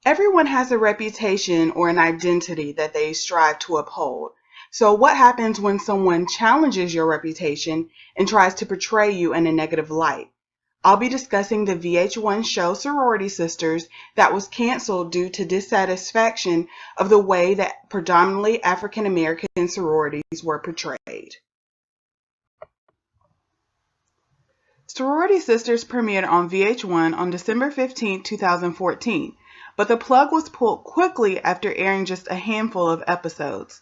Everyone has a reputation or an identity that they strive to uphold. So, what happens when someone challenges your reputation and tries to portray you in a negative light? I'll be discussing the VH1 show Sorority Sisters that was canceled due to dissatisfaction of the way that predominantly African American sororities were portrayed. Sorority Sisters premiered on VH1 on December 15, 2014, but the plug was pulled quickly after airing just a handful of episodes.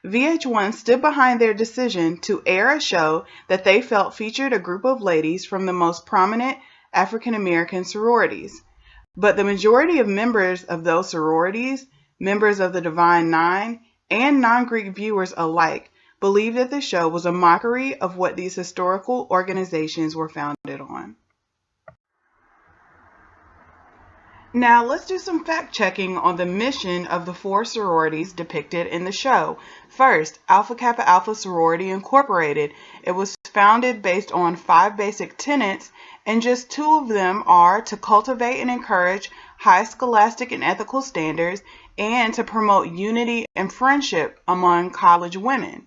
VH1 stood behind their decision to air a show that they felt featured a group of ladies from the most prominent African American sororities. But the majority of members of those sororities, members of the Divine Nine, and non-Greek viewers alike, believed that the show was a mockery of what these historical organizations were founded on. Now let's do some fact checking on the mission of the four sororities depicted in the show. First, Alpha Kappa Alpha Sorority Incorporated. It was founded based on 5 basic tenets, and just 2 of them are to cultivate and encourage high scholastic and ethical standards and to promote unity and friendship among college women.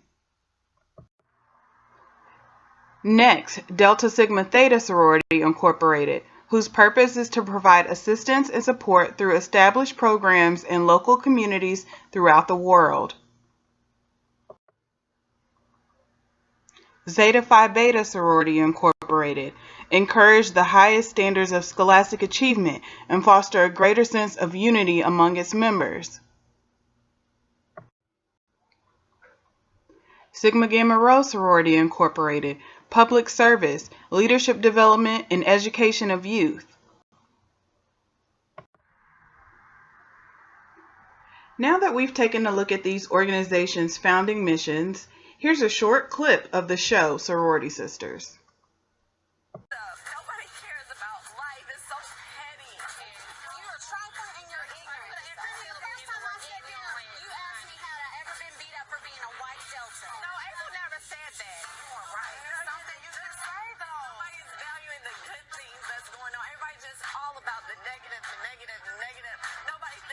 Next, Delta Sigma Theta Sorority Incorporated, whose purpose is to provide assistance and support through established programs in local communities throughout the world. Zeta Phi Beta Sorority Incorporated, encourage the highest standards of scholastic achievement and foster a greater sense of unity among its members. Sigma Gamma Rho Sorority Incorporated, public service, leadership development, and education of youth. Now that we've taken a look at these organizations' founding missions, here's a short clip of the show Sorority Sisters. Nobody cares about life. It's so petty. You're a trifler and you're ignorant. The first time I sat down, you asked me had I ever been beat up for being a white Delta. No, April never said that. You were right. It's something you can say, though. Nobody's valuing the good things that's going on. Everybody's just all about the negative, the negative, the negative. Nobody's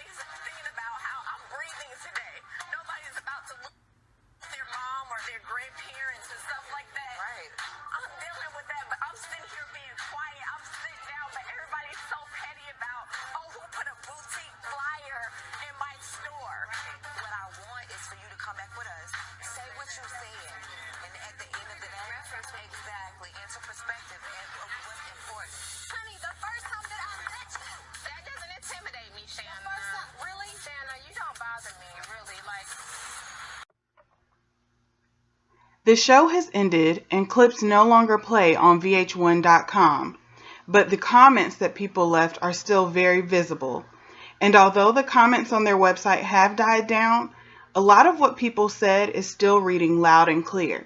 thinking about how I'm breathing today. Nobody's about to look at their mom or their grandparents and stuff like that. Right. I'm dealing with that, but I'm sitting here being quiet. I'm sitting down, but everybody's so petty about, oh, who put a boutique flyer in my store? Right. What I want is for you to come back with us, say what you said, and at the end of the day, reference exactly into perspective and what's important. Honey, the first time that I met you, that doesn't intimidate me, Shanna. The first time, really? Shanna, you don't bother me, really. Like, The show has ended and clips no longer play on VH1.com, but the comments that people left are still very visible. And although the comments on their website have died down, a lot of what people said is still reading loud and clear.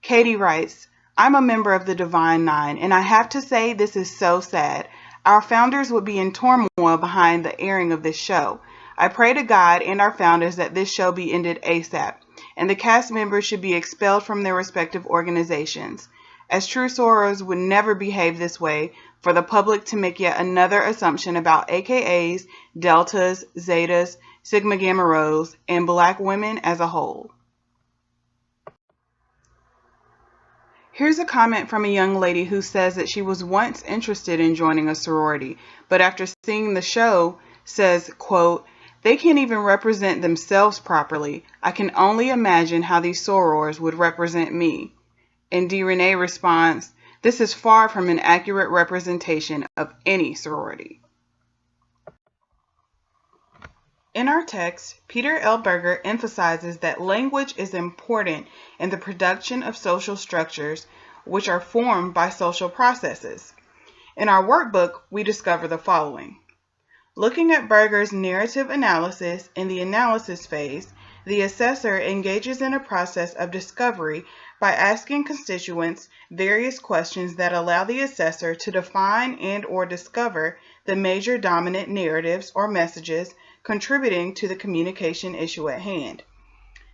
Katie writes, I'm a member of the Divine Nine, and I have to say this is so sad. Our founders would be in turmoil behind the airing of this show. I pray to God and our founders that this show be ended ASAP, and the cast members should be expelled from their respective organizations, as true sorors would never behave this way for the public to make yet another assumption about AKAs, Deltas, Zetas, Sigma Gamma Rhos, and black women as a whole. Here's a comment from a young lady who says that she was once interested in joining a sorority, but after seeing the show says, quote, they can't even represent themselves properly. I can only imagine how these sorors would represent me. And D. Renee responds, this is far from an accurate representation of any sorority. In our text, Peter L. Berger emphasizes that language is important in the production of social structures which are formed by social processes. In our workbook, we discover the following. Looking at Berger's narrative analysis in the analysis phase, the assessor engages in a process of discovery by asking constituents various questions that allow the assessor to define and/or discover the major dominant narratives or messages contributing to the communication issue at hand.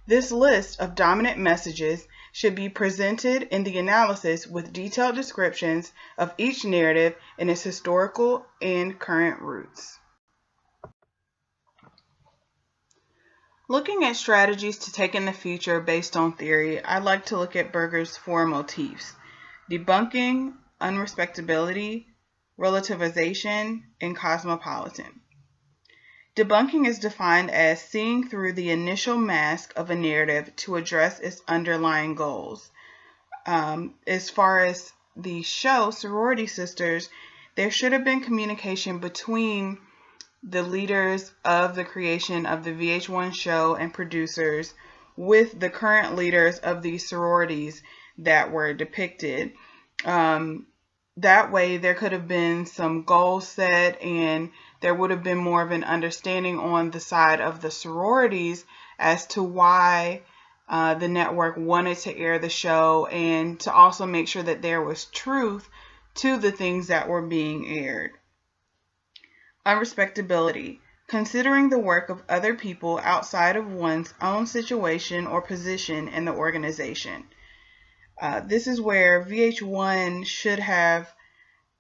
This list of dominant messages should be presented in the analysis with detailed descriptions of each narrative and its historical and current roots. Looking at strategies to take in the future based on theory, I'd like to look at Berger's four motifs: debunking, unrespectability, relativization, and cosmopolitan. Debunking is defined as seeing through the initial mask of a narrative to address its underlying goals. As far as the show, Sorority Sisters, there should have been communication between the leaders of the creation of the VH1 show and producers with the current leaders of these sororities that were depicted. That way there could have been some goals set, and there would have been more of an understanding on the side of the sororities as to why the network wanted to air the show, and to also make sure that there was truth to the things that were being aired. Unrespectability. Considering the work of other people outside of one's own situation or position in the organization. This is where VH1 should have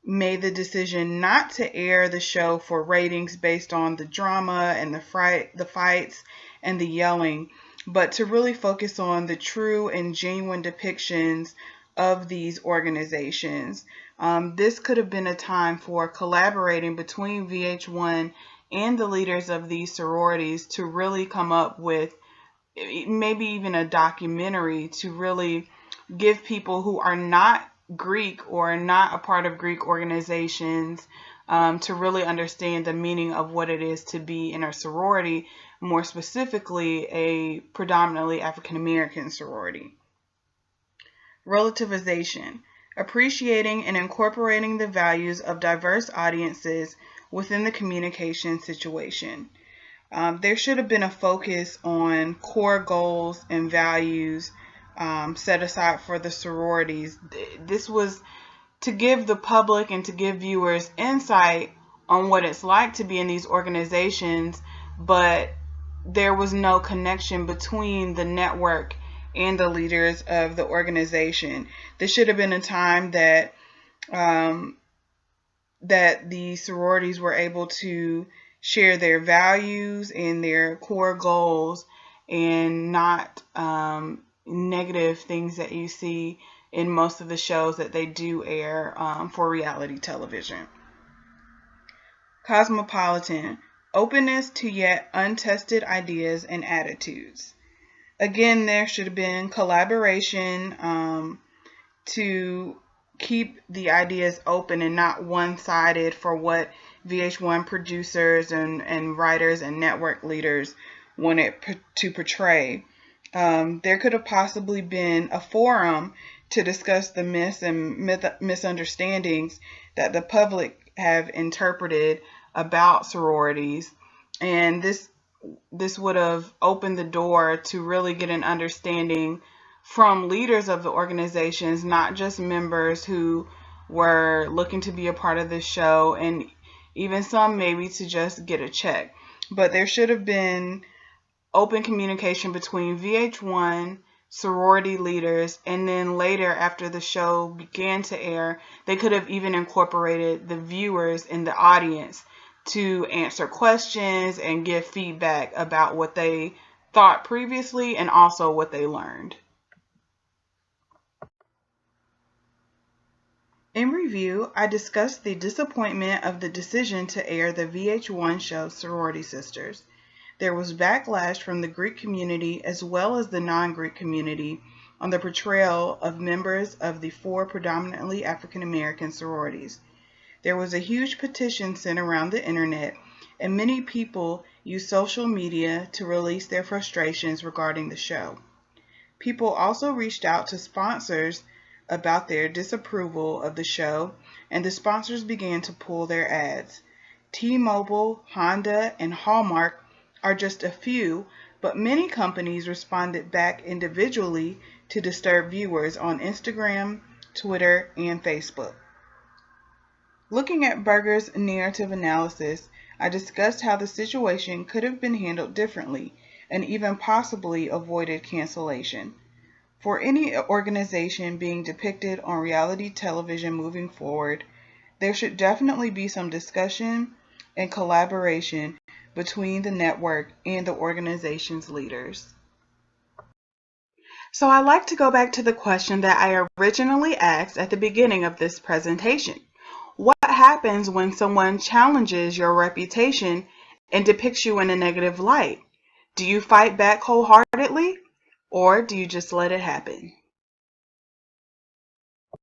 made the decision not to air the show for ratings based on the drama and the fights and the yelling, but to really focus on the true and genuine depictions of these organizations. This could have been a time for collaborating between VH1 and the leaders of these sororities to really come up with maybe even a documentary to really give people who are not Greek or not a part of Greek organizations to really understand the meaning of what it is to be in a sorority, more specifically a predominantly African American sorority. Relativization. Appreciating and incorporating the values of diverse audiences within the communication situation. There should have been a focus on core goals and values set aside for the sororities. This was to give the public and to give viewers insight on what it's like to be in these organizations, but there was no connection between the network and the leaders of the organization. This should have been a time that that the sororities were able to share their values and their core goals, and not negative things that you see in most of the shows that they do air for reality television. Cosmopolitan. Openness to yet untested ideas and attitudes. Again, there should have been collaboration to keep the ideas open and not one-sided for what VH1 producers and writers and network leaders wanted to portray. There could have possibly been a forum to discuss the myths and misunderstandings that the public have interpreted about sororities, and this would have opened the door to really get an understanding from leaders of the organizations, not just members who were looking to be a part of this show, and even some maybe to just get a check. But there should have been open communication between VH1, sorority leaders, and then later, after the show began to air, they could have even incorporated the viewers in the audience to answer questions and give feedback about what they thought previously and also what they learned. In review, I discussed the disappointment of the decision to air the VH1 show Sorority Sisters. There was backlash from the Greek community as well as the non-Greek community on the portrayal of members of the four predominantly African American sororities. There was a huge petition sent around the internet, and many people used social media to release their frustrations regarding the show. People also reached out to sponsors about their disapproval of the show, and the sponsors began to pull their ads. T-Mobile, Honda, and Hallmark are just a few, but many companies responded back individually to disturb viewers on Instagram, Twitter, and Facebook. Looking at Berger's narrative analysis, I discussed how the situation could have been handled differently and even possibly avoided cancellation. For any organization being depicted on reality television moving forward, there should definitely be some discussion and collaboration between the network and the organization's leaders. So I'd like to go back to the question that I originally asked at the beginning of this presentation. What happens when someone challenges your reputation and depicts you in a negative light? Do you fight back wholeheartedly, or do you just let it happen?